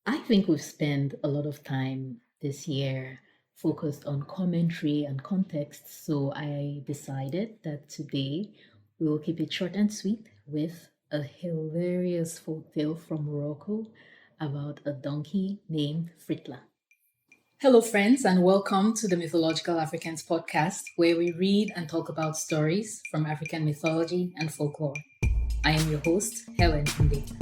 I think we've spent a lot of time this year focused on commentary and context, so I decided that today we will keep it short and sweet with a hilarious folktale from Morocco about a donkey named Fritla. Hello, friends, and welcome to the Mythological Africans podcast, where we read and talk about stories from African mythology and folklore. I am your host, Helen Nde.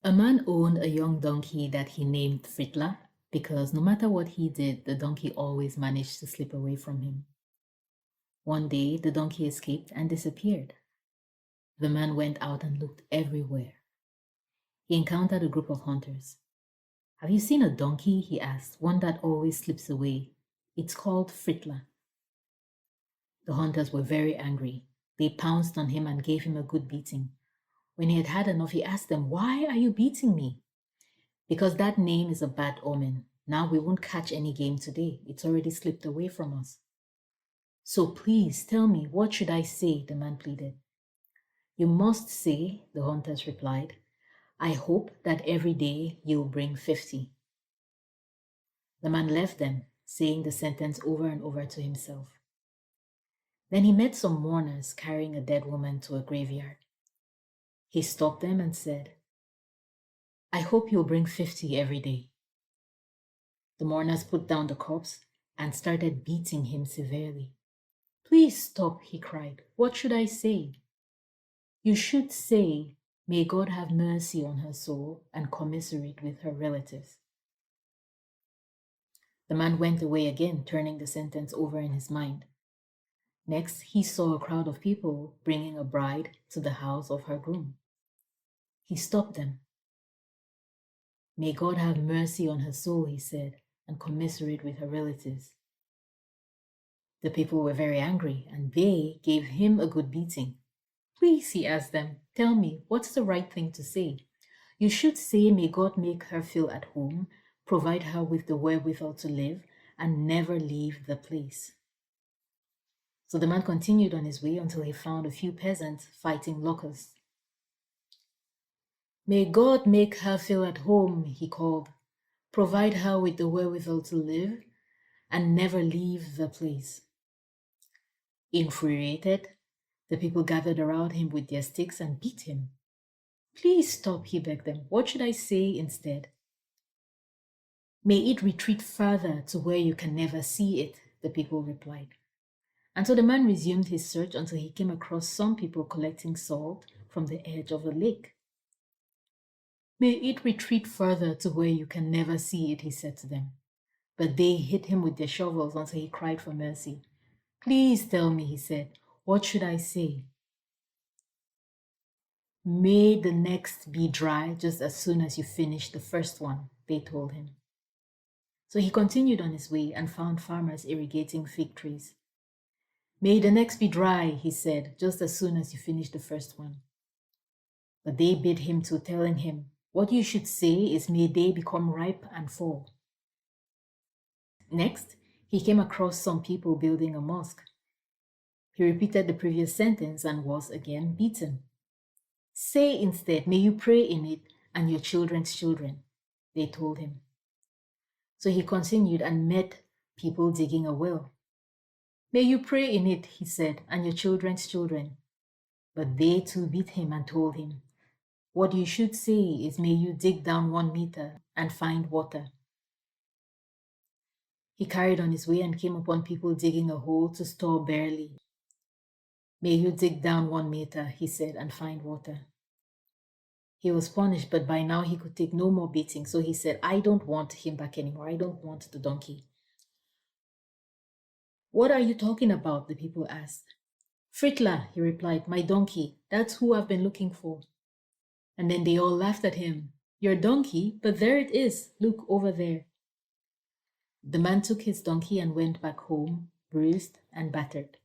A man owned a young donkey that he named Fritla because no matter what he did, the donkey always managed to slip away from him. One day, the donkey escaped and disappeared. The man went out and looked everywhere. He encountered a group of hunters. Have you seen a donkey? He asked, one that always slips away. It's called Fritla. The hunters were very angry. They pounced on him and gave him a good beating. When he had had enough, he asked them, "Why are you beating me?" "Because that name is a bad omen. Now we won't catch any game today. It's already slipped away from us." "So please tell me, what should I say?" the man pleaded. "You must say," the hunters replied, "I hope that every day you'll bring 50." The man left them, saying the sentence over and over to himself. Then he met some mourners carrying a dead woman to a graveyard. He stopped them and said, "I hope you'll bring 50 every day." The mourners put down the corpse and started beating him severely. "Please stop," he cried. "What should I say?" "You should say, 'May God have mercy on her soul and commiserate with her relatives.'" The man went away again, turning the sentence over in his mind. Next, he saw a crowd of people bringing a bride to the house of her groom. He stopped them. "May God have mercy on her soul," he said, "and commiserate with her relatives." The people were very angry, and they gave him a good beating. "Please," he asked them, "tell me, what's the right thing to say?" "You should say, 'May God make her feel at home, provide her with the wherewithal to live, and never leave the place.'" So the man continued on his way until he found a few peasants fighting locusts. "May God make her feel at home," he called, "provide her with the wherewithal to live, and never leave the place." Infuriated, the people gathered around him with their sticks and beat him. "Please stop," he begged them. "What should I say instead?" "May it retreat further to where you can never see it," the people replied. And so the man resumed his search until he came across some people collecting salt from the edge of a lake. "May it retreat further to where you can never see it," he said to them. But they hit him with their shovels until he cried for mercy. "Please tell me," he said, "what should I say?" "May the next be dry just as soon as you finish the first one," they told him. So he continued on his way and found farmers irrigating fig trees. "May the next be dry," he said, "just as soon as you finish the first one." But they bid him to, telling him, "What you should say is, 'May they become ripe and fall.'" Next, he came across some people building a mosque. He repeated the previous sentence and was again beaten. "Say instead, 'May you pray in it and your children's children,'" they told him. So he continued and met people digging a well. "May you pray in it," he said, "and your children's children." But they too beat him and told him, "What you should say is, 'May you dig down 1 meter and find water.'" He carried on his way and came upon people digging a hole to store barley. "May you dig down 1 meter," he said, "and find water." He was punished, but by now he could take no more beating, so he said, "I don't want him back anymore. I don't want the donkey." "What are you talking about?" the people asked. "Fritla," he replied, "my donkey. That's who I've been looking for." And then they all laughed at him. "Your donkey? But there it is. Look over there." The man took his donkey and went back home bruised, and battered.